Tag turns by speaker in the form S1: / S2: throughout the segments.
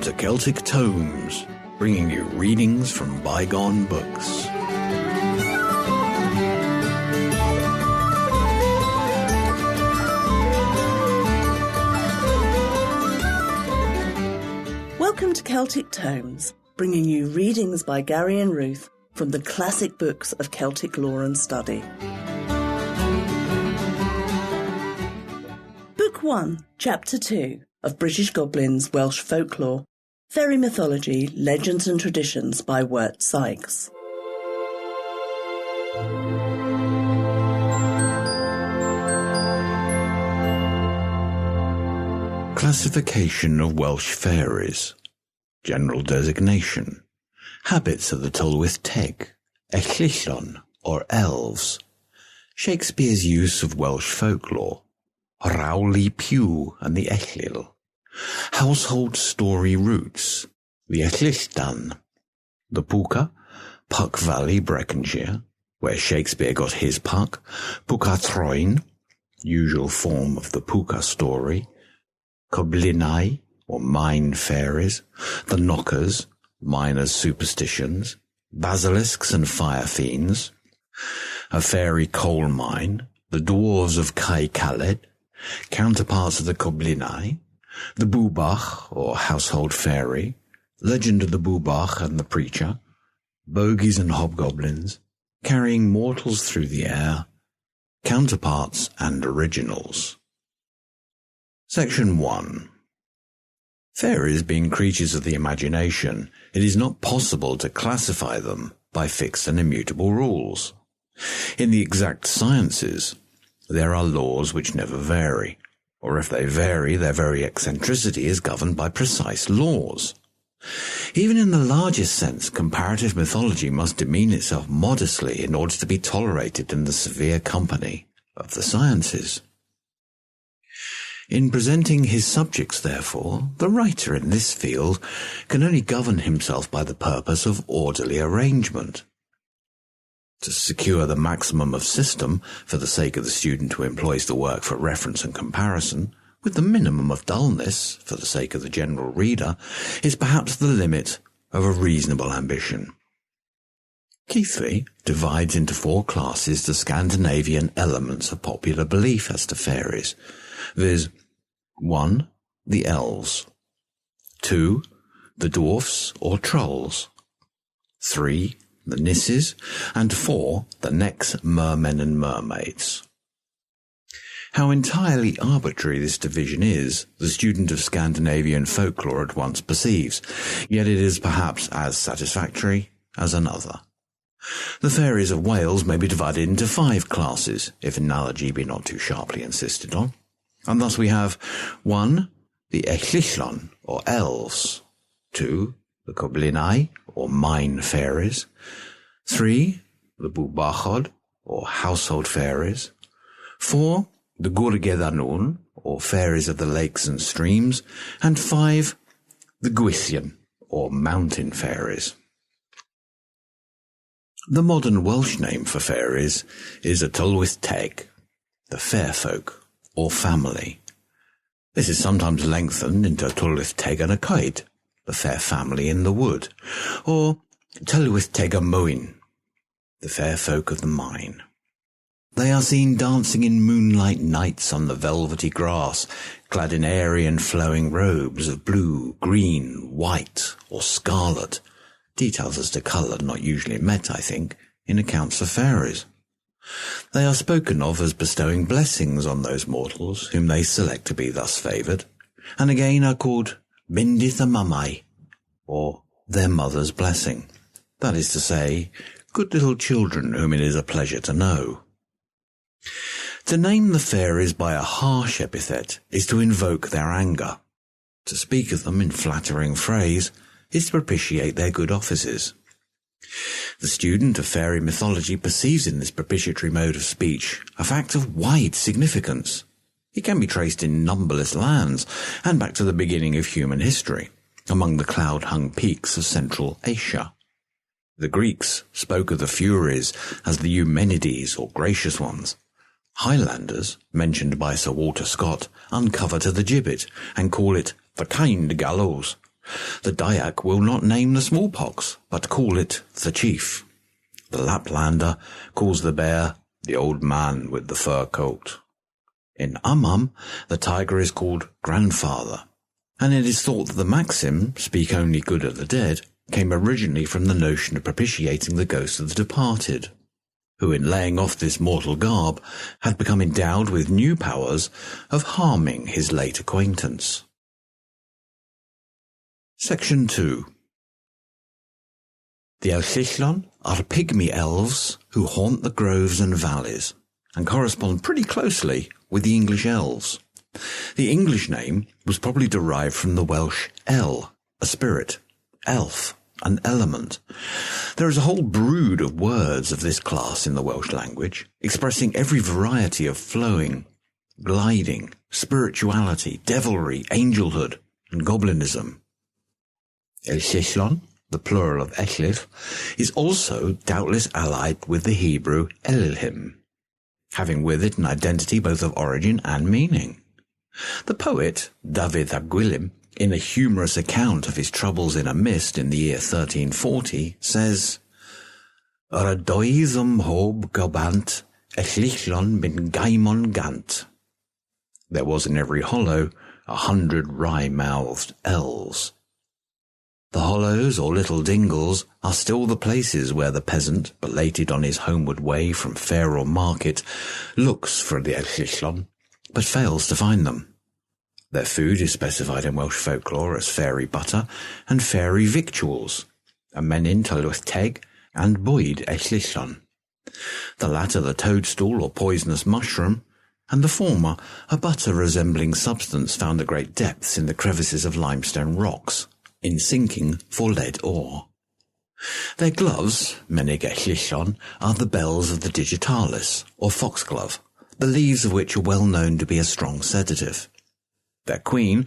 S1: to Celtic Tomes, bringing you readings from bygone books.
S2: Welcome to Celtic Tomes, bringing you readings by Gary and Ruth from the classic books of Celtic lore and study. Book 1, Chapter 2 of British Goblins, Welsh Folklore, Fairy Mythology, Legends and Traditions by Wirt Sikes.
S1: Classification of Welsh Fairies. General designation. Habits of the Tylwyth Teg, Ellyllon or Elves. Shakespeare's use of Welsh folklore. Rowli, Pugh and the Ellyll. Household story roots. The Ellylldan. The Pooka, Puck Valley, Breconshire, where Shakespeare got his Puck. Pwca'r Trwyn, usual form of the Pooka story. Coblynau, or Mine Fairies. The Knockers, Miners' Superstitions. Basilisks and Fire Fiends. A fairy Coalmine. The Dwarfs of Pwca'r, counterparts of the Coblynau. The Bwbach, or Household Fairy. Legend of the Bwbach and the Preacher. Bogies and Hobgoblins, carrying mortals through the air. Counterparts and originals. Section 1. Fairies being creatures of the imagination, it is not possible to classify them by fixed and immutable rules. In the exact sciences, there are laws which never vary, or if they vary, their very eccentricity is governed by precise laws. Even in the largest sense, comparative mythology must demean itself modestly in order to be tolerated in the severe company of the sciences. In presenting his subjects, therefore, the writer in this field can only govern himself by the purpose of orderly arrangement. To secure the maximum of system, for the sake of the student who employs the work for reference and comparison, with the minimum of dullness, for the sake of the general reader, is perhaps the limit of a reasonable ambition. Keithby divides into 4 classes the Scandinavian elements of popular belief as to fairies, viz. 1. The Elves. 2. The Dwarfs or Trolls. 3. The Nisses. And 4. The Necks, Mermen and Mermaids. How entirely arbitrary this division is, the student of Scandinavian folklore at once perceives, yet it is perhaps as satisfactory as another. The fairies of Wales may be divided into 5 classes, if analogy be not too sharply insisted on. And thus we have 1. The Ellyllon, or Elves. 2. The Coblynau, or Mine Fairies. 3. The Bwbach, or Household Fairies. 4. The Gwrageddanwn, or Fairies of the Lakes and Streams. And 5. The Gwythian, or Mountain Fairies. The modern Welsh name for fairies is y Tylwyth Teg, the fair folk, or family. This is sometimes lengthened into Tylwyth Teg and y Coed, the fair family in the wood, or Tylwyth Teg y Mwyn, the fair folk of the mine. They are seen dancing in moonlight nights on the velvety grass, clad in airy and flowing robes of blue, green, white, or scarlet, details as to colour not usually met, I think, in accounts of fairies. They are spoken of as bestowing blessings on those mortals whom they select to be thus favoured, and again are called Bendith y Mamau, or their mother's blessing, that is to say, good little children whom it is a pleasure to know. To name the fairies by a harsh epithet is to invoke their anger. To speak of them in flattering phrase is to propitiate their good offices. The student of fairy mythology perceives in this propitiatory mode of speech a fact of wide significance. It can be traced in numberless lands and back to the beginning of human history, among the cloud-hung peaks of Central Asia. The Greeks spoke of the Furies as the Eumenides, or gracious ones. Highlanders, mentioned by Sir Walter Scott, uncover to the gibbet and call it the kind gallows, The Dayak will not name the smallpox, but call it the chief. The Laplander calls the bear the old man with the fur coat. In Amam, the tiger is called grandfather, and it is thought that the maxim, speak only good of the dead, came originally from the notion of propitiating the ghosts of the departed, who in laying off this mortal garb had become endowed with new powers of harming his late acquaintance. Section 2. The Ellyllon are Pygmy Elves who haunt the groves and valleys, and correspond pretty closely with the English elves. The English name was probably derived from the Welsh El, a spirit, elf, an element. There is a whole brood of words of this class in the Welsh language, expressing every variety of flowing, gliding, spirituality, devilry, angelhood, and goblinism. Ellyllon, the plural of Ellyll, is also doubtless allied with the Hebrew Ellyllhim, having with it an identity both of origin and meaning. The poet, David ap Gwilym, in a humorous account of his troubles in a mist in the year 1340, says, Yr ydoedd hob gabant, Ellyllon bin gaimon gant. There was in every hollow 100 wry-mouthed elves. The hollows, or little dingles, are still the places where the peasant, belated on his homeward way from fair or market, looks for the Ellyllon, but fails to find them. Their food is specified in Welsh folklore as fairy butter and fairy victuals, ymenyn Tylwyth Teg and bwyd Ellyllon. The latter the toadstool or poisonous mushroom, and the former a butter-resembling substance found at great depths in the crevices of limestone rocks, in sinking for lead ore. Their gloves, menig Ellyllon, are the bells of the digitalis, or foxglove, the leaves of which are well known to be a strong sedative. Their queen,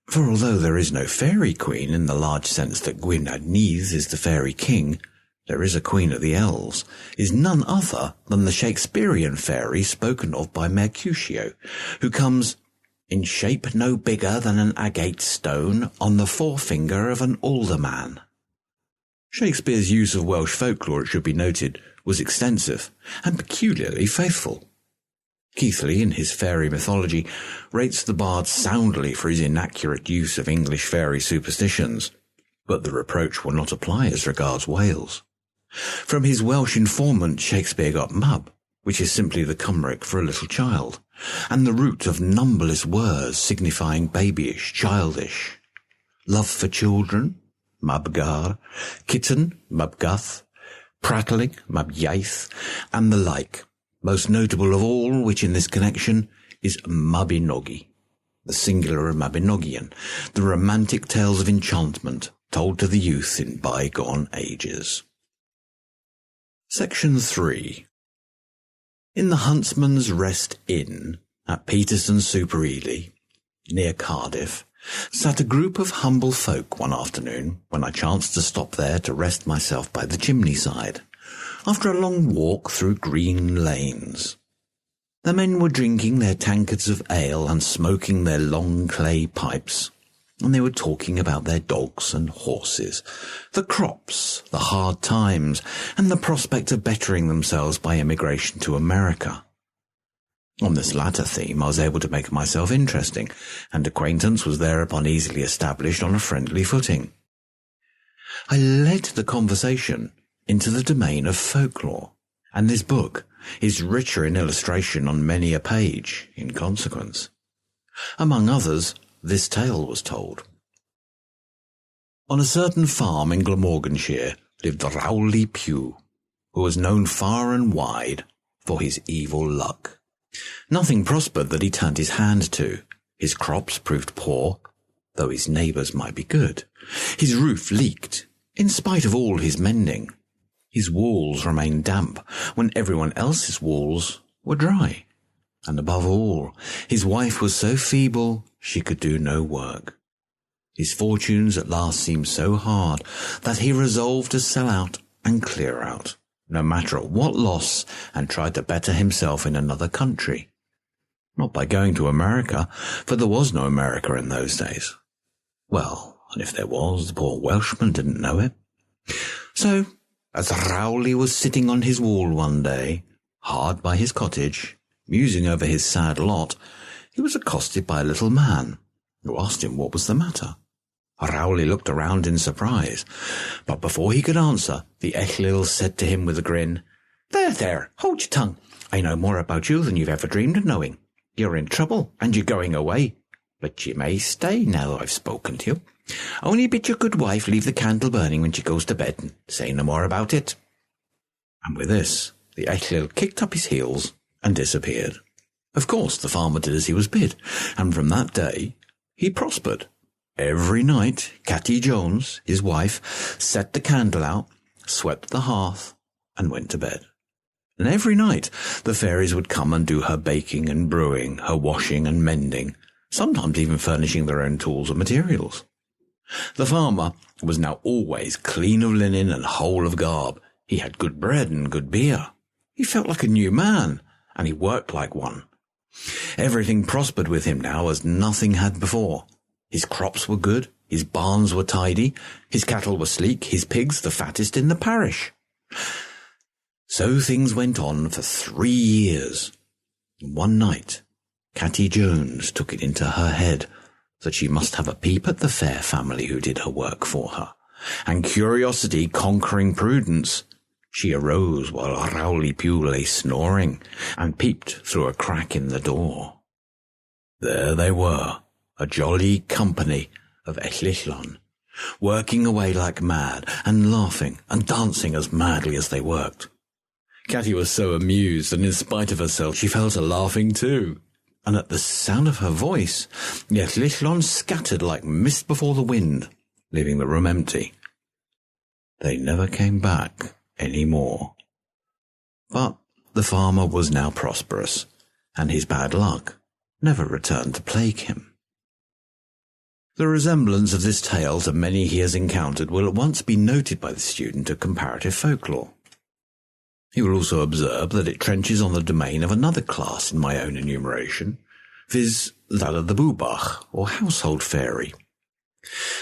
S1: for although there is no fairy queen in the large sense that Gwyn ap Nudd is the fairy king, there is a queen of the elves, is none other than the Shakespearean fairy spoken of by Mercutio, who comes in shape no bigger than an agate stone on the forefinger of an alderman. Shakespeare's use of Welsh folklore, it should be noted, was extensive and peculiarly faithful. Keithley, in his fairy mythology, rates the bard soundly for his inaccurate use of English fairy superstitions, but the reproach will not apply as regards Wales. From his Welsh informant Shakespeare got mab, which is simply the Cymric for a little child, and the root of numberless words signifying babyish, childish. Love for children, mabgar, kitten, mabgath, prattling, mabyaith, and the like. Most notable of all, which in this connection is Mabinogi, the singular of Mabinogion, the romantic tales of enchantment told to the youth in bygone ages. Section 3. In the Huntsmans Rest Inn at Peterson-super-Ely, near Cardiff, sat a group of humble folk one afternoon when I chanced to stop there to rest myself by the chimney side, after a long walk through green lanes. The men were drinking their tankards of ale and smoking their long clay pipes, and they were talking about their dogs and horses, the crops, the hard times, and the prospect of bettering themselves by emigration to America. On this latter theme I was able to make myself interesting, and acquaintance was thereupon easily established on a friendly footing. I led the conversation into the domain of folklore, and this book is richer in illustration on many a page in consequence. Among others, this tale was told. On a certain farm in Glamorganshire lived Rowli Pugh, who was known far and wide for his evil luck. Nothing prospered that he turned his hand to. His crops proved poor, though his neighbours might be good. His roof leaked, in spite of all his mending. His walls remained damp when everyone else's walls were dry. And above all, his wife was so feeble she could do no work. His fortunes at last seemed so hard that he resolved to sell out and clear out, no matter at what loss, and tried to better himself in another country. Not by going to America, for there was no America in those days. Well, and if there was, the poor Welshman didn't know it. So, as Rowli was sitting on his wall one day, hard by his cottage, musing over his sad lot, he was accosted by a little man, who asked him what was the matter. Rowli looked around in surprise, but before he could answer, the Ellyll said to him with a grin, There, hold your tongue. I know more about you than you've ever dreamed of knowing. You're in trouble, and you're going away. But you may stay now that I've spoken to you. Only bid your good wife leave the candle burning when she goes to bed, and say no more about it. And with this, the Ellyll kicked up his heels and disappeared. Of course, the farmer did as he was bid, and from that day, he prospered. Every night, Catty Jones, his wife, set the candle out, swept the hearth, and went to bed. And every night, the fairies would come and do her baking and brewing, her washing and mending, sometimes even furnishing their own tools and materials. The farmer was now always clean of linen and whole of garb. He had good bread and good beer. He felt like a new man, and he worked like one. Everything prospered with him now as nothing had before. His crops were good, his barns were tidy, his cattle were sleek, his pigs the fattest in the parish. So things went on for 3 years. One night, Catty Jones took it into her head that she must have a peep at the fair family who did her work for her, and curiosity conquering prudence, she arose while Rowli Pugh lay snoring, and peeped through a crack in the door. There they were, a jolly company of Ellyllon, working away like mad, and laughing and dancing as madly as they worked. Catty was so amused that in spite of herself she fell to laughing too, and at the sound of her voice, the Ellyllon scattered like mist before the wind, leaving the room empty. They never came back any more. But the farmer was now prosperous, and his bad luck never returned to plague him. The resemblance of this tale to many he has encountered will at once be noted by the student of comparative folklore. He will also observe that it trenches on the domain of another class in my own enumeration, viz. That of the Bwbach, or household fairy.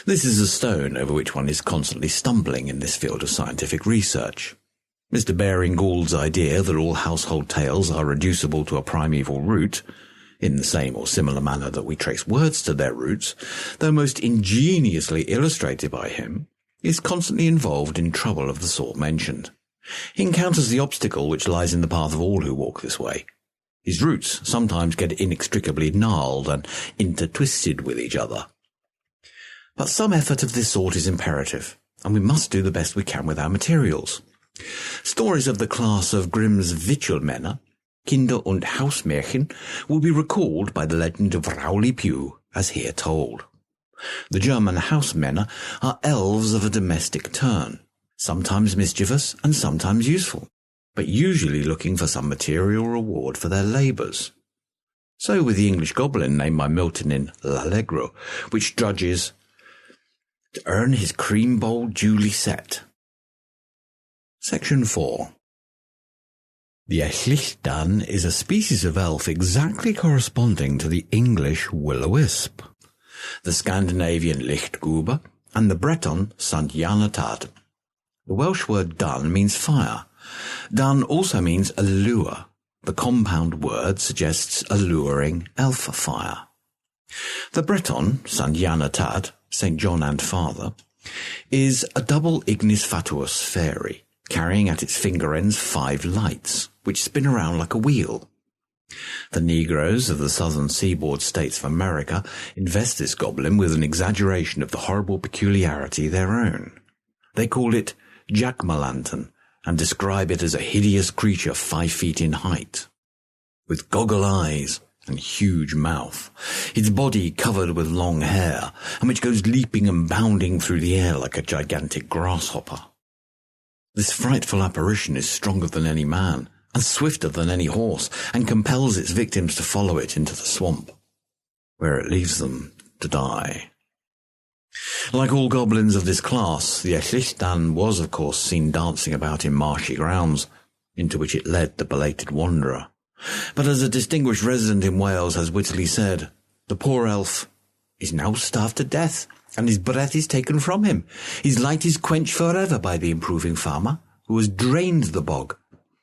S1: This is a stone over which one is constantly stumbling in this field of scientific research. Mr. Baring Gould's idea that all household tales are reducible to a primeval root, in the same or similar manner that we trace words to their roots, though most ingeniously illustrated by him, is constantly involved in trouble of the sort mentioned. He encounters the obstacle which lies in the path of all who walk this way. His roots sometimes get inextricably gnarled and intertwisted with each other. But some effort of this sort is imperative, and we must do the best we can with our materials. Stories of the class of Grimm's Victualmänner, Kinder- und Hausmärchen, will be recalled by the legend of Rowli Pugh as here told. The German Hausmänner are elves of a domestic turn, sometimes mischievous and sometimes useful, but usually looking for some material reward for their labours. So with the English goblin named by Milton in L'Allegro, which drudges to earn his cream bowl duly set. Section 4. The Ellylldan is a species of elf exactly corresponding to the English will-o-wisp, the Scandinavian lichtgube, and the Breton sant-janatad. The Welsh word dun means fire. Dun also means allure. The compound word suggests alluring elf fire. The Breton, sant-janatad, St. John and Father, is a double ignis fatuus fairy, carrying at its finger ends 5 lights, which spin around like a wheel. The Negroes of the southern seaboard states of America invest this goblin with an exaggeration of the horrible peculiarity their own. They call it jack-o'-lantern and describe it as a hideous creature 5 feet in height, with goggle eyes and huge mouth, its body covered with long hair, and which goes leaping and bounding through the air like a gigantic grasshopper. This frightful apparition is stronger than any man, and swifter than any horse, and compels its victims to follow it into the swamp, where it leaves them to die. Like all goblins of this class, the Ellylldan was of course seen dancing about in marshy grounds, into which it led the belated wanderer. But as a distinguished resident in Wales has wittily said, the poor elf is now starved to death, and his breath is taken from him. His light is quenched forever by the improving farmer, who has drained the bog,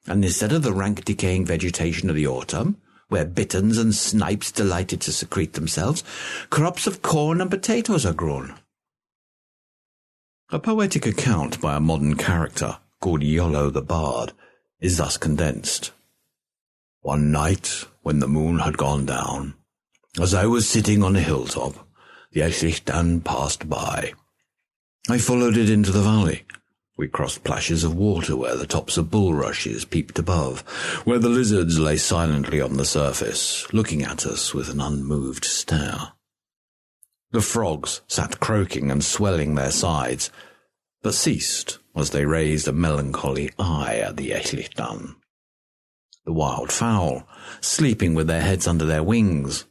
S1: and instead of the rank decaying vegetation of the autumn, where bitterns and snipes delighted to secrete themselves, crops of corn and potatoes are grown. A poetic account by a modern character called Iolo the Bard is thus condensed. One night, when the moon had gone down, as I was sitting on a hilltop, the Ellylldan passed by. I followed it into the valley. We crossed plashes of water where the tops of bulrushes peeped above, where the lizards lay silently on the surface, looking at us with an unmoved stare. The frogs sat croaking and swelling their sides, but ceased as they raised a melancholy eye at the Ellylldan. The wild fowl, sleeping with their heads under their wings,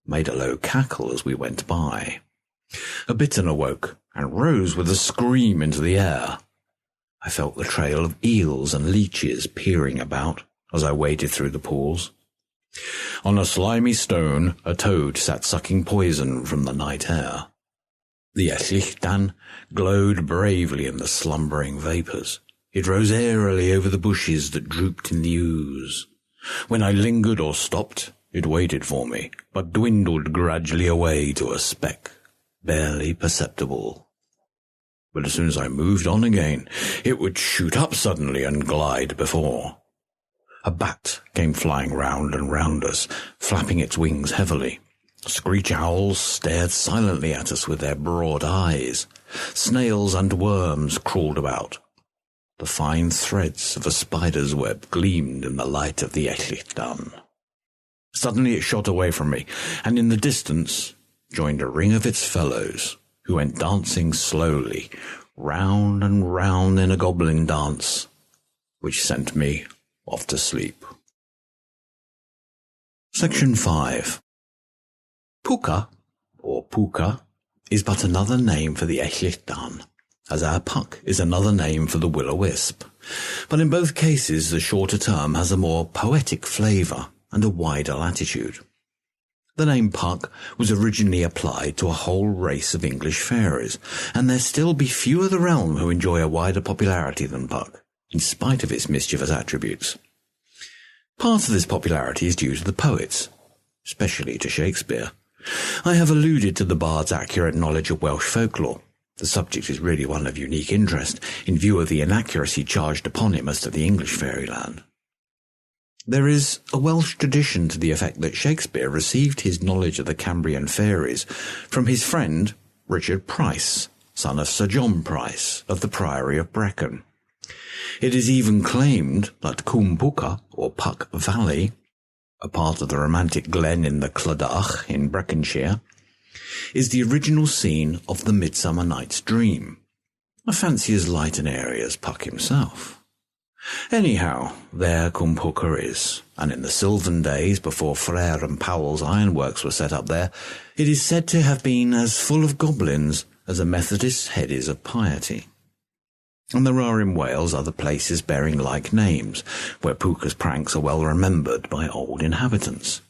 S1: made a low cackle as we went by. A bittern awoke and rose with a scream into the air. I felt the trail of eels and leeches peering about as I waded through the pools. On a slimy stone, a toad sat sucking poison from the night air. The Ellylldan glowed bravely in the slumbering vapours. It rose airily over the bushes that drooped in the ooze. When I lingered or stopped, it waited for me, but dwindled gradually away to a speck, barely perceptible. But as soon as I moved on again, it would shoot up suddenly and glide before. A bat came flying round and round us, flapping its wings heavily. Screech owls stared silently at us with their broad eyes. Snails and worms crawled about. The fine threads of a spider's web gleamed in the light of the Ellylldan. Suddenly it shot away from me, and in the distance joined a ring of its fellows, who went dancing slowly, round and round in a goblin dance, which sent me off to sleep. Section 5. Pwca'r, or Pwca'r, is but another name for the Ellylldan, as our Puck is another name for the will-o'-wisp. But in both cases the shorter term has a more poetic flavour and a wider latitude. The name Puck was originally applied to a whole race of English fairies, and there still be few of the realm who enjoy a wider popularity than Puck, in spite of its mischievous attributes. Part of this popularity is due to the poets, especially to Shakespeare. I have alluded to the bard's accurate knowledge of Welsh folklore. The subject is really one of unique interest, in view of the inaccuracy charged upon him as to the English fairyland. There is a Welsh tradition to the effect that Shakespeare received his knowledge of the Cambrian fairies from his friend Richard Price, son of Sir John Price of the Priory of Brecon. It is even claimed that Pwca'r, or Puck Valley, a part of the romantic glen in the Clydach in Breconshire, is the original scene of the Midsummer Night's Dream, a fancy as light and airy as Puck himself. Anyhow, there Pwca'r is, and in the sylvan days before Frere and Powell's ironworks were set up there, it is said to have been as full of goblins as a Methodist's head is of piety. And there are in Wales other places bearing like names, where Pwca's pranks are well remembered by old inhabitants.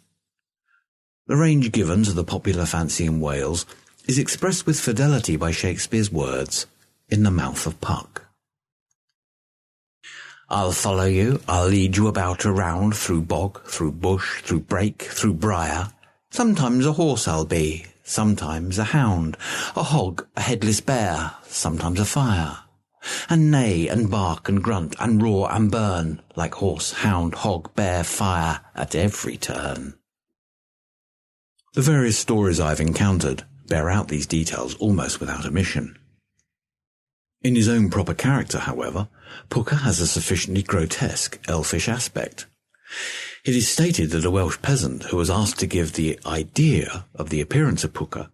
S1: The range given to the popular fancy in Wales is expressed with fidelity by Shakespeare's words, in the mouth of Puck. I'll follow you, I'll lead you about around, through bog, through bush, through brake, through briar. Sometimes a horse I'll be, sometimes a hound, a hog, a headless bear, sometimes a fire. And neigh and bark and grunt and roar and burn, like horse, hound, hog, bear, fire, at every turn. The various stories I've encountered bear out these details almost without omission. In his own proper character, however, Pwca'r has a sufficiently grotesque, elfish aspect. It is stated that a Welsh peasant who was asked to give the idea of the appearance of Pwca'r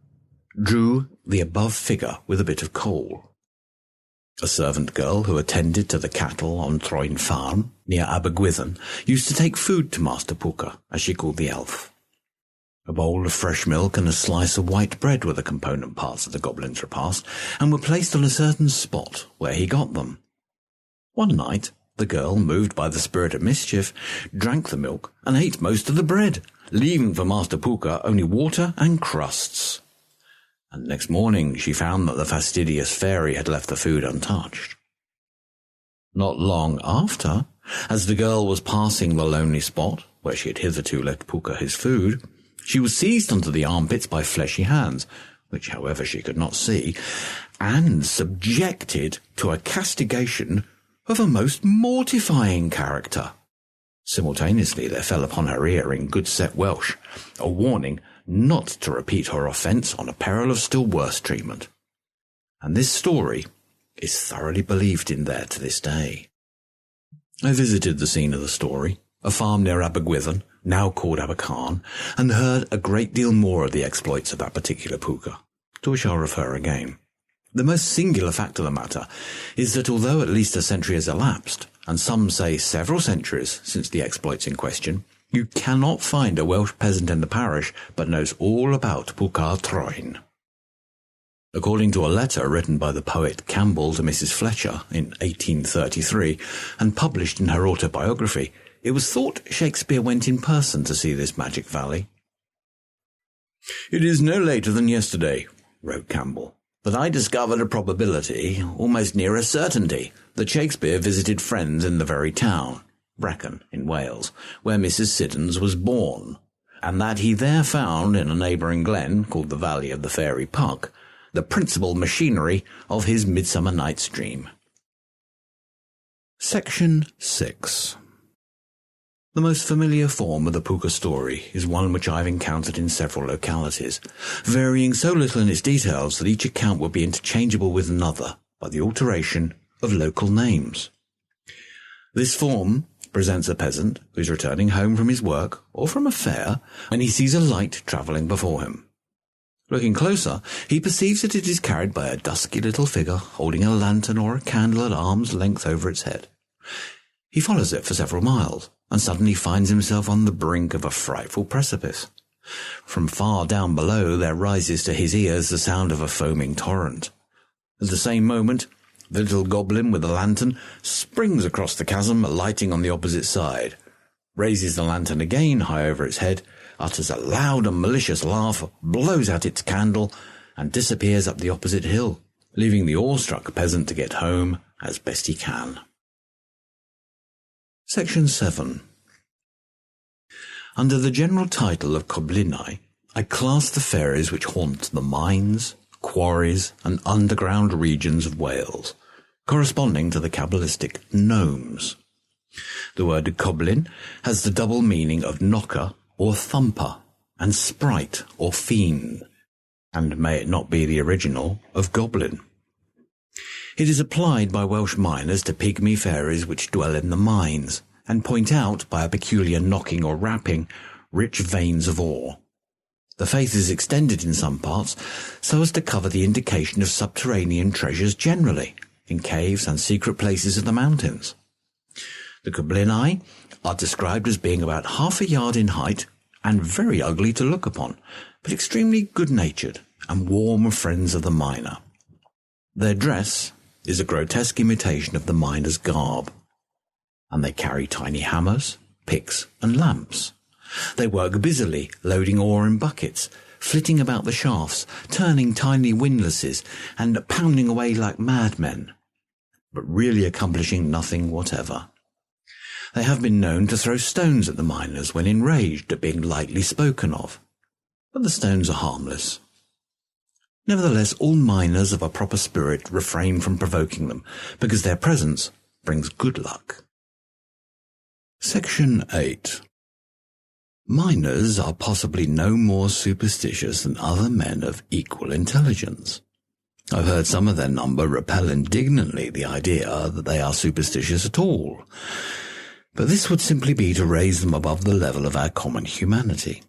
S1: drew the above figure with a bit of coal. A servant girl who attended to the cattle on Trwyn farm, near Abergwyddon, used to take food to Master Pwca'r, as she called the elf. A bowl of fresh milk and a slice of white bread were the component parts of the goblin's repast, and were placed on a certain spot where he got them. One night, the girl, moved by the spirit of mischief, drank the milk and ate most of the bread, leaving for Master Pwca'r only water and crusts. and next morning she found that the fastidious fairy had left the food untouched. Not long after, as the girl was passing the lonely spot where she had hitherto left Pooka his food, she was seized under the armpits by fleshy hands, which however she could not see, and subjected to a castigation of a most mortifying character. Simultaneously there fell upon her ear in good set Welsh a warning not to repeat her offence on a peril of still worse treatment. And this story is thoroughly believed in there to this day. I visited the scene of the story, a farm near Abergwyddon, now called Pwca'r, and heard a great deal more of the exploits of that particular Pooka, to which I'll refer again. The most singular fact of the matter is that although at least a century has elapsed, and some say several centuries since the exploits in question, you cannot find a Welsh peasant in the parish but knows all about Pwca'r Trwyn. According to a letter written by the poet Campbell to Mrs. Fletcher in 1833 and published in her autobiography, it was thought Shakespeare went in person to see this magic valley. "It is no later than yesterday," wrote Campbell, "that I discovered a probability, almost near a certainty, that Shakespeare visited friends in the very town, Brecon in Wales, where Mrs. Siddons was born, and that he there found in a neighbouring glen, called the Valley of the Fairy Pugh, the principal machinery of his Midsummer Night's Dream." Section 6. The most familiar form of the Pooka story is one which I have encountered in several localities, varying so little in its details that each account would be interchangeable with another by the alteration of local names. This form presents a peasant who is returning home from his work or from a fair when he sees a light travelling before him. Looking closer, he perceives that it is carried by a dusky little figure holding a lantern or a candle at arm's length over its head. He follows it for several miles, and suddenly finds himself on the brink of a frightful precipice. From far down below there rises to his ears the sound of a foaming torrent. At the same moment, the little goblin with the lantern springs across the chasm, alighting on the opposite side, raises the lantern again high over its head, utters a loud and malicious laugh, blows out its candle, and disappears up the opposite hill, leaving the awestruck peasant to get home as best he can. Section 7. Under the general title of Coblynau, I class the fairies which haunt the mines, quarries, and underground regions of Wales, corresponding to the Kabbalistic gnomes. The word Coblyn has the double meaning of knocker or thumper, and sprite or fiend, and may it not be the original of goblin. It is applied by Welsh miners to pygmy fairies which dwell in the mines, and point out, by a peculiar knocking or rapping, rich veins of ore. The faith is extended in some parts so as to cover the indication of subterranean treasures generally, in caves and secret places of the mountains. The Coblynau are described as being about half a yard in height and very ugly to look upon, but extremely good-natured and warm friends of the miner. Their dress is a grotesque imitation of the miner's garb, and they carry tiny hammers, picks, and lamps. They work busily, loading ore in buckets, flitting about the shafts, turning tiny windlasses, and pounding away like madmen, but really accomplishing nothing whatever. They have been known to throw stones at the miners when enraged at being lightly spoken of, but the stones are harmless. Nevertheless, all miners of a proper spirit refrain from provoking them, because their presence brings good luck. Section 8. Miners are possibly no more superstitious than other men of equal intelligence. I've heard some of their number repel indignantly the idea that they are superstitious at all, but this would simply be to raise them above the level of our common humanity.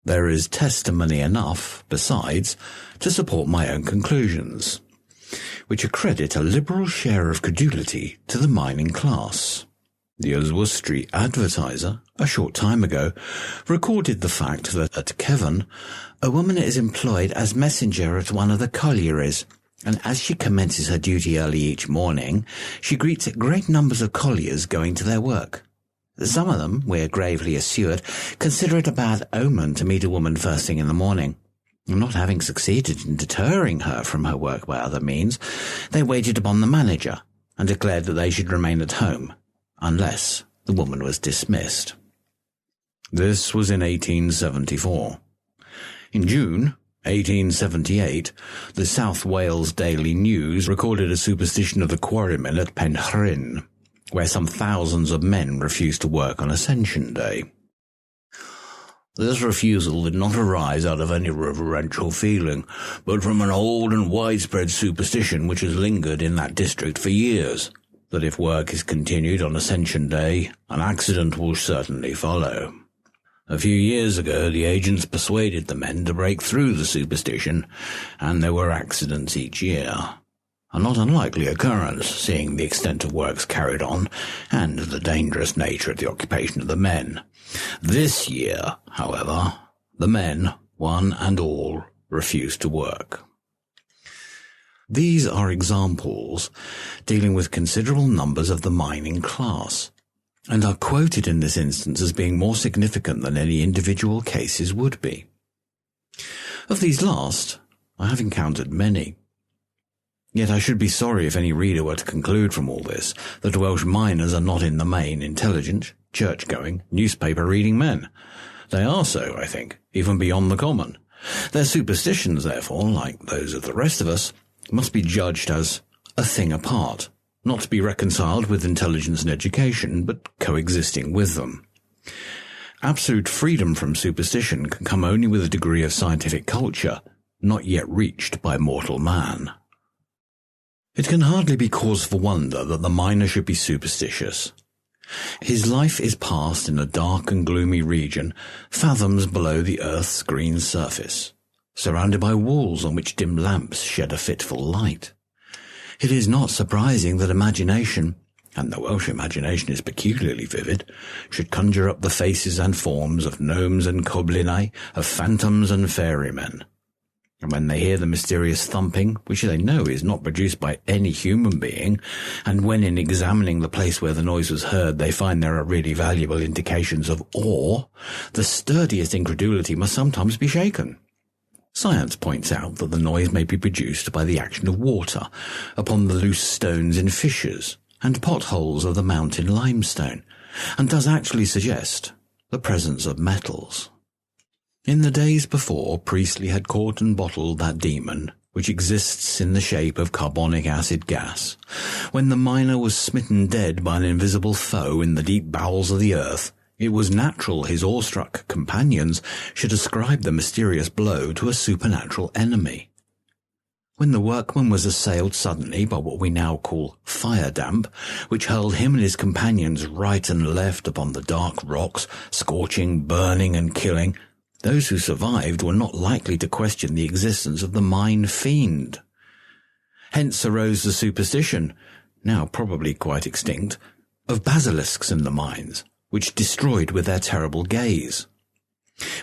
S1: There is testimony enough, besides, to support my own conclusions, which accredit a liberal share of credulity to the mining class. The Oswald Street Advertiser, a short time ago, recorded the fact that at Kevin, a woman is employed as messenger at one of the collieries, and as she commences her duty early each morning, she greets great numbers of colliers going to their work. Some of them, we're gravely assured, consider it a bad omen to meet a woman first thing in the morning. Not having succeeded in deterring her from her work by other means, they waited upon the manager and declared that they should remain at home, unless the woman was dismissed. This was in 1874. In June 1878, the South Wales Daily News recorded a superstition of the quarrymen at Trwyn, where some thousands of men refused to work on Ascension Day. This refusal did not arise out of any reverential feeling, but from an old and widespread superstition which has lingered in that district for years, that if work is continued on Ascension Day, an accident will certainly follow. A few years ago, the agents persuaded the men to break through the superstition, and there were accidents each year. A not unlikely occurrence, seeing the extent of works carried on, and the dangerous nature of the occupation of the men. This year, however, the men, one and all, refused to work. These are examples dealing with considerable numbers of the mining class, and are quoted in this instance as being more significant than any individual cases would be. Of these last, I have encountered many. Yet I should be sorry if any reader were to conclude from all this that Welsh miners are not in the main intelligent, church-going, newspaper-reading men. They are so, I think, even beyond the common. Their superstitions, therefore, like those of the rest of us, must be judged as a thing apart, not to be reconciled with intelligence and education, but coexisting with them. Absolute freedom from superstition can come only with a degree of scientific culture, not yet reached by mortal man. It can hardly be cause for wonder that the miner should be superstitious. His life is passed in a dark and gloomy region, fathoms below the earth's green surface, surrounded by walls on which dim lamps shed a fitful light. It is not surprising that imagination, and the Welsh imagination is peculiarly vivid, should conjure up the faces and forms of gnomes and Coblynau, of phantoms and fairymen. And when they hear the mysterious thumping, which they know is not produced by any human being, and when in examining the place where the noise was heard they find there are really valuable indications of awe, the sturdiest incredulity must sometimes be shaken. Science points out that the noise may be produced by the action of water upon the loose stones in fissures and potholes of the mountain limestone, and does actually suggest the presence of metals. In the days before Priestley had caught and bottled that demon, which exists in the shape of carbonic acid gas, when the miner was smitten dead by an invisible foe in the deep bowels of the earth, it was natural his awestruck companions should ascribe the mysterious blow to a supernatural enemy. When the workman was assailed suddenly by what we now call fire damp, which hurled him and his companions right and left upon the dark rocks, scorching, burning and killing, those who survived were not likely to question the existence of the mine fiend. Hence arose the superstition, now probably quite extinct, of basilisks in the mines, which destroyed with their terrible gaze.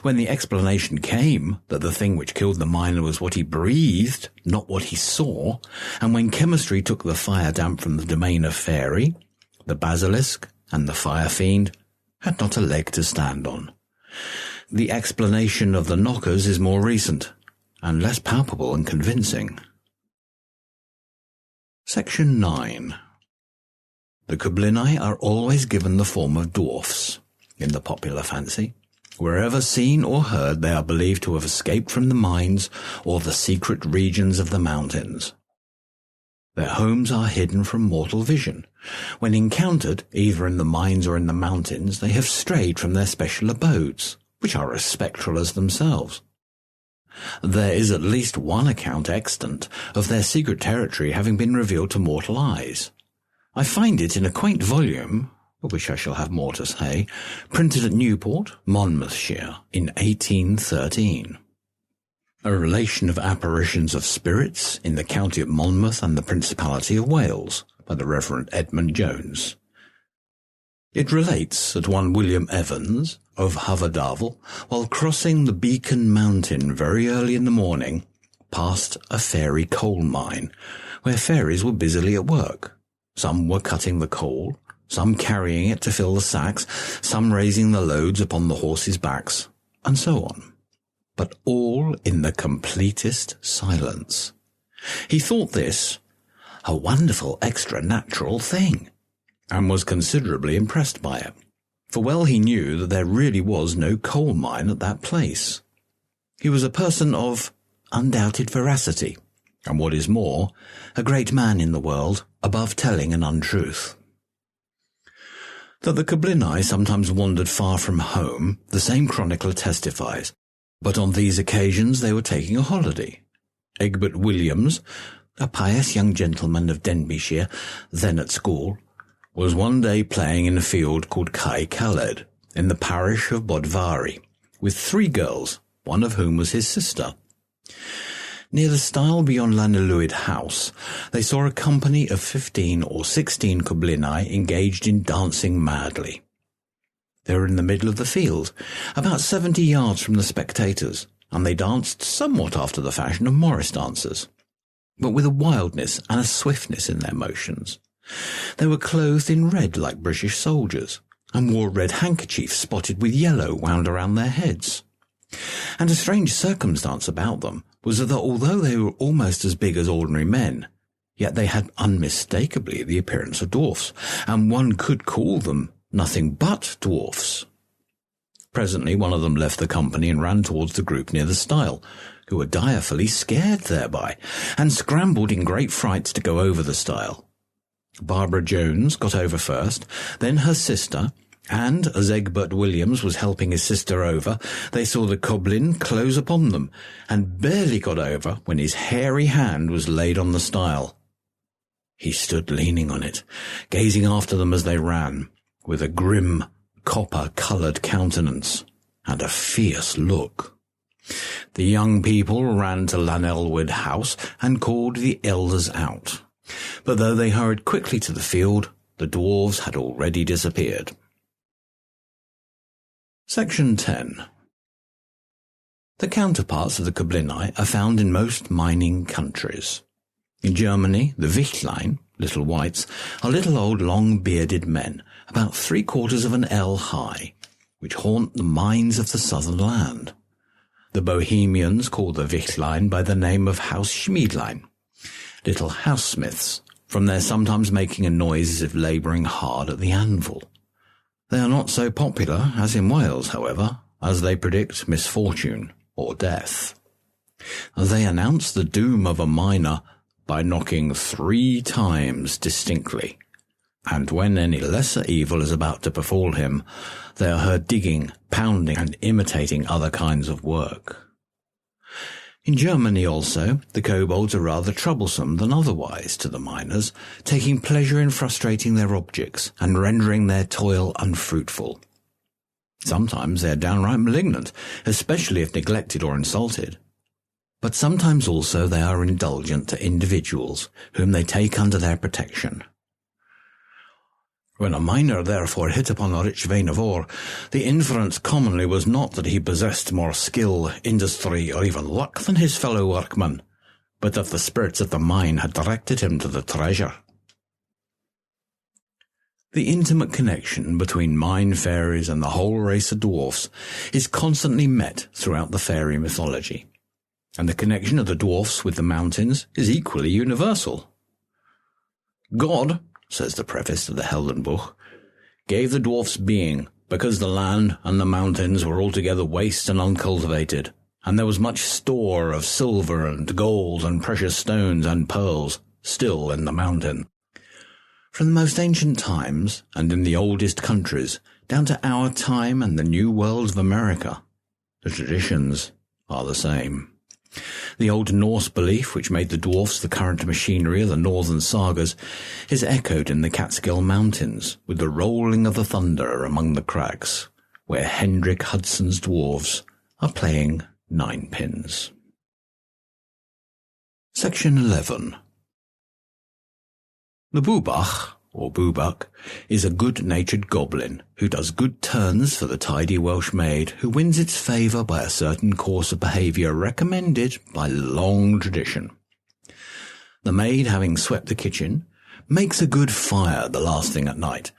S1: When the explanation came that the thing which killed the miner was what he breathed, not what he saw, and when chemistry took the fire damp from the domain of fairy, the basilisk and the fire fiend had not a leg to stand on. The explanation of the knockers is more recent, and less palpable and convincing. Section 9. The Coblynau are always given the form of dwarfs, in the popular fancy. Wherever seen or heard, they are believed to have escaped from the mines or the secret regions of the mountains. Their homes are hidden from mortal vision. When encountered, either in the mines or in the mountains, they have strayed from their special abodes, which are as spectral as themselves. There is at least one account extant of their secret territory having been revealed to mortal eyes. I find it in a quaint volume, of which I shall have more to say, printed at Newport, Monmouthshire, in 1813. A relation of apparitions of spirits in the county of Monmouth and the Principality of Wales, by the Reverend Edmund Jones. It relates that one William Evans, of Haverdavle, while crossing the Beacon Mountain very early in the morning, passed a fairy coal mine, where fairies were busily at work. Some were cutting the coal, some carrying it to fill the sacks, some raising the loads upon the horses' backs, and so on. but all in the completest silence. He thought this a wonderful extra-natural thing, and was considerably impressed by it, for well he knew that there really was no coal mine at that place. He was a person of undoubted veracity, and what is more, a great man in the world, above telling an untruth. That the Coblynau sometimes wandered far from home, the same chronicler testifies, but on these occasions they were taking a holiday. Egbert Williams, a pious young gentleman of Denbighshire, then at school, was one day playing in a field called Cae Caled, in the parish of Bodvari, with 3 girls, one of whom was his sister. Near the stile beyond Llanelwyd House, they saw a company of 15 or 16 Coblynau engaged in dancing madly. They were in the middle of the field, about 70 yards from the spectators, and they danced somewhat after the fashion of Morris dancers, but with a wildness and a swiftness in their motions. They were clothed in red like British soldiers, and wore red handkerchiefs spotted with yellow wound around their heads. And a strange circumstance about them was that although they were almost as big as ordinary men, yet they had unmistakably the appearance of dwarfs, and one could call them nothing but dwarfs. Presently one of them left the company and ran towards the group near the stile, who were direfully scared thereby, and scrambled in great frights to go over the stile. Barbara Jones got over first, then her sister, and as Egbert Williams was helping his sister over, they saw the Coblyn close upon them, and barely got over when his hairy hand was laid on the stile. He stood leaning on it, gazing after them as they ran, with a grim, copper-coloured countenance, and a fierce look. The young people ran to Llanelwyd House and called the elders out, but though they hurried quickly to the field, the dwarves had already disappeared. Section 10. The counterparts of the Coblynau are found in most mining countries. In Germany, the Wichtlein, little whites, are little old long-bearded men, about 3/4 of an ell high, which haunt the mines of the southern land. The Bohemians call the Wichtlein by the name of House Schmiedlein, little house-smiths, from their sometimes making a noise as if labouring hard at the anvil. They are not so popular as in Wales, however, as they predict misfortune or death. They announce the doom of a miner by knocking 3 times distinctly, and when any lesser evil is about to befall him, they are heard digging, pounding, and imitating other kinds of work. In Germany also, the kobolds are rather troublesome than otherwise to the miners, taking pleasure in frustrating their objects and rendering their toil unfruitful. Sometimes they are downright malignant, especially if neglected or insulted. But sometimes also they are indulgent to individuals whom they take under their protection. When a miner therefore hit upon a rich vein of ore, the inference commonly was not that he possessed more skill, industry, or even luck than his fellow workmen, but that the spirits of the mine had directed him to the treasure. The intimate connection between mine fairies and the whole race of dwarfs is constantly met throughout the fairy mythology, and the connection of the dwarfs with the mountains is equally universal. God, says the preface of the Heldenbuch, gave the dwarfs being, because the land and the mountains were altogether waste and uncultivated, and there was much store of silver and gold and precious stones and pearls still in the mountain. From the most ancient times, and in the oldest countries, down to our time and the New World of America, the traditions are the same. The old Norse belief, which made the dwarfs the current machinery of the northern sagas, is echoed in the Catskill Mountains, with the rolling of the thunder among the crags, where Hendrik Hudson's dwarves are playing ninepins. Section 11. The Bwbach, or Bwbach, is a good-natured goblin who does good turns for the tidy Welsh maid who wins its favour by a certain course of behaviour recommended by long tradition. The maid, having swept the kitchen, makes a good fire the last thing at night,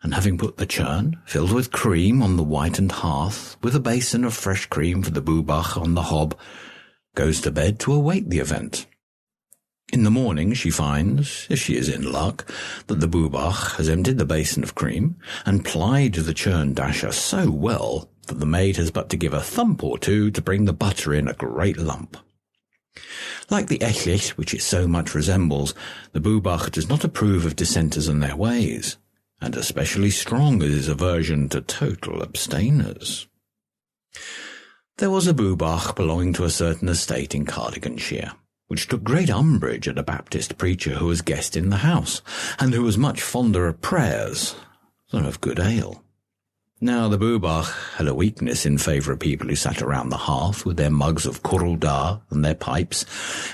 S1: and having put the churn, filled with cream, on the whitened hearth, with a basin of fresh cream for the Bwbach on the hob, goes to bed to await the event. In the morning she finds, if she is in luck, that the Bwbach has emptied the basin of cream and plied the churn dasher so well that the maid has but to give a thump or two to bring the butter in a great lump. Like the Ellyll, which it so much resembles, the Bwbach does not approve of dissenters and their ways, and especially strong is his aversion to total abstainers. There was a Bwbach belonging to a certain estate in Cardiganshire, which took great umbrage at a Baptist preacher who was guest in the house, and who was much fonder of prayers than of good ale. Now the Bwbach had a weakness in favour of people who sat around the hearth with their mugs of cwrw da and their pipes,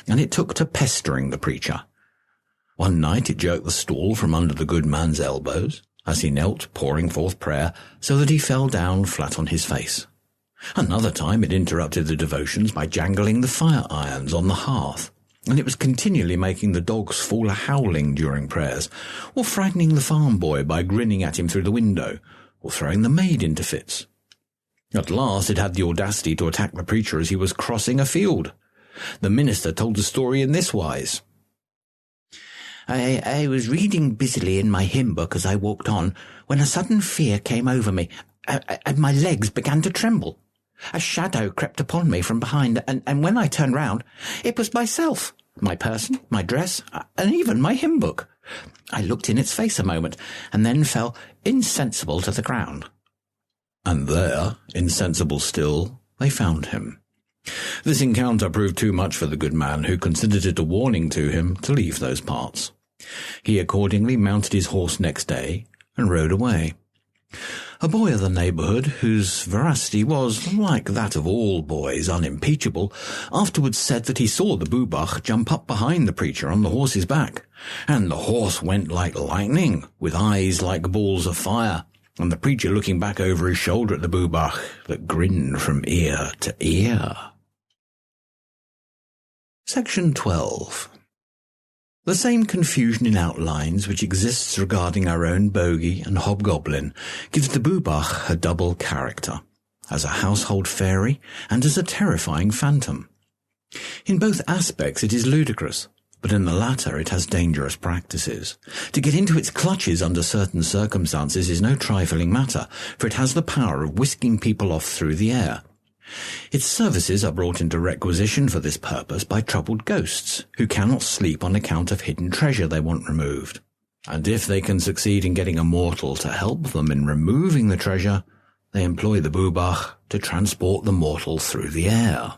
S1: and it took to pestering the preacher. One night it jerked the stool from under the good man's elbows, as he knelt pouring forth prayer, so that he fell down flat on his face. Another time it interrupted the devotions by jangling the fire irons on the hearth, and it was continually making the dogs fall a-howling during prayers, or frightening the farm boy by grinning at him through the window, or throwing the maid into fits. At last it had the audacity to attack the preacher as he was crossing a field. The minister told the story in this wise. I was reading busily in my hymn book as I walked on, when a sudden fear came over me, and my legs began to tremble. A shadow crept upon me from behind, and when I turned round, it was myself, my person, my dress, and even my hymn book. I looked in its face a moment, and then fell insensible to the ground. And there, insensible still, they found him. This encounter proved too much for the good man, who considered it a warning to him to leave those parts. He accordingly mounted his horse next day, and rode away. A boy of the neighbourhood, whose veracity was, like that of all boys, unimpeachable, afterwards said that he saw the Bwbach jump up behind the preacher on the horse's back, and the horse went like lightning, with eyes like balls of fire, and the preacher looking back over his shoulder at the Bwbach, that grinned from ear to ear. Section 12. The same confusion in outlines which exists regarding our own Bogie and Hobgoblin gives the Bwbach a double character, as a household fairy and as a terrifying phantom. In both aspects it is ludicrous, but in the latter it has dangerous practices. To get into its clutches under certain circumstances is no trifling matter, for it has the power of whisking people off through the air. Its services are brought into requisition for this purpose by troubled ghosts, who cannot sleep on account of hidden treasure they want removed. And if they can succeed in getting a mortal to help them in removing the treasure, they employ the Bwbach to transport the mortal through the air.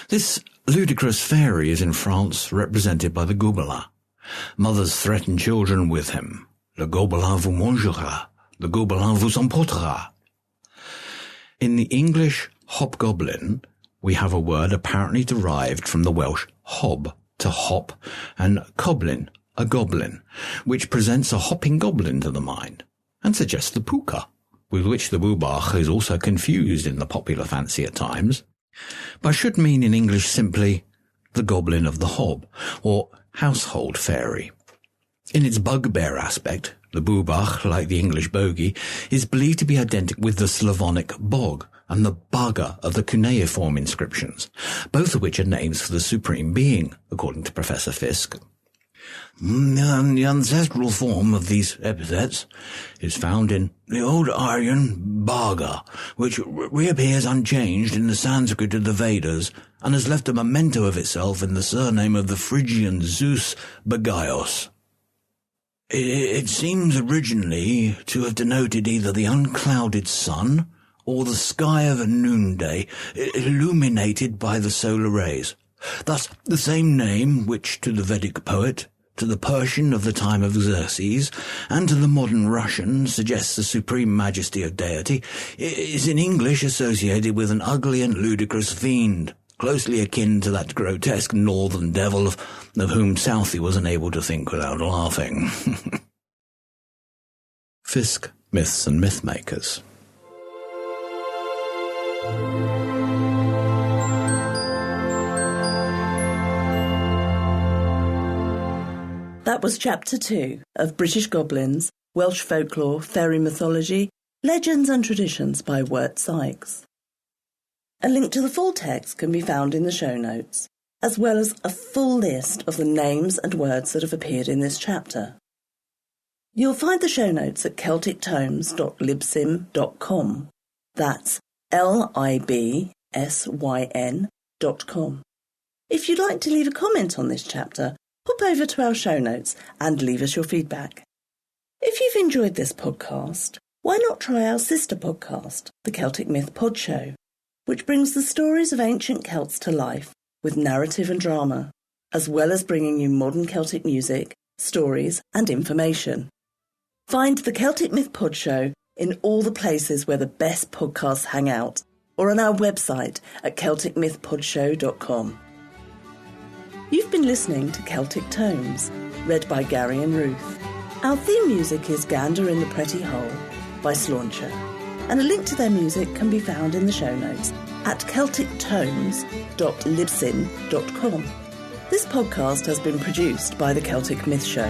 S1: This ludicrous fairy is in France represented by the Goblins. Mothers threaten children with him. Le Gobelin vous mangera, le Gobelin vous emportera. In the English Hobgoblin, we have a word apparently derived from the Welsh hob, to hop, and coblin, a goblin, which presents a hopping goblin to the mind, and suggests the Pooka, with which the Bwbach is also confused in the popular fancy at times, but should mean in English simply the goblin of the hob, or household fairy. In its bugbear aspect, the Bwbach, like the English bogie, is believed to be identical with the Slavonic bog and the baga of the cuneiform inscriptions, both of which are names for the supreme being, according to Professor Fisk. The ancestral form of these epithets is found in the Old Aryan baga, which reappears unchanged in the Sanskrit of the Vedas, and has left a memento of itself in the surname of the Phrygian Zeus Bagaios. It seems originally to have denoted either the unclouded sun or the sky of a noonday illuminated by the solar rays. Thus, the same name which to the Vedic poet, to the Persian of the time of Xerxes, and to the modern Russian suggests the supreme majesty of deity, is in English associated with an ugly and ludicrous fiend, closely akin to that grotesque northern devil of whom Southey was unable to think without laughing. Fisk, Myths and Mythmakers.
S2: That was Chapter 2 of British Goblins, Welsh Folklore, Fairy Mythology, Legends and Traditions by Wirt Sikes. A link to the full text can be found in the show notes, as well as a full list of the names and words that have appeared in this chapter. You'll find the show notes at celtictomes.libsyn.com. That's LIBSYN.com. If you'd like to leave a comment on this chapter, pop over to our show notes and leave us your feedback. If you've enjoyed this podcast, why not try our sister podcast, The Celtic Myth Pod Show, which brings the stories of ancient Celts to life with narrative and drama, as well as bringing you modern Celtic music, stories and information. Find The Celtic Myth Pod Show in all the places where the best podcasts hang out, or on our website at celticmythpodshow.com. You've been listening to Celtic Tomes, read by Gary and Ruth. Our theme music is Gander in the Pretty Hole by Slauncher, and a link to their music can be found in the show notes at celtictomes.libsyn.com. This podcast has been produced by The Celtic Myth Show.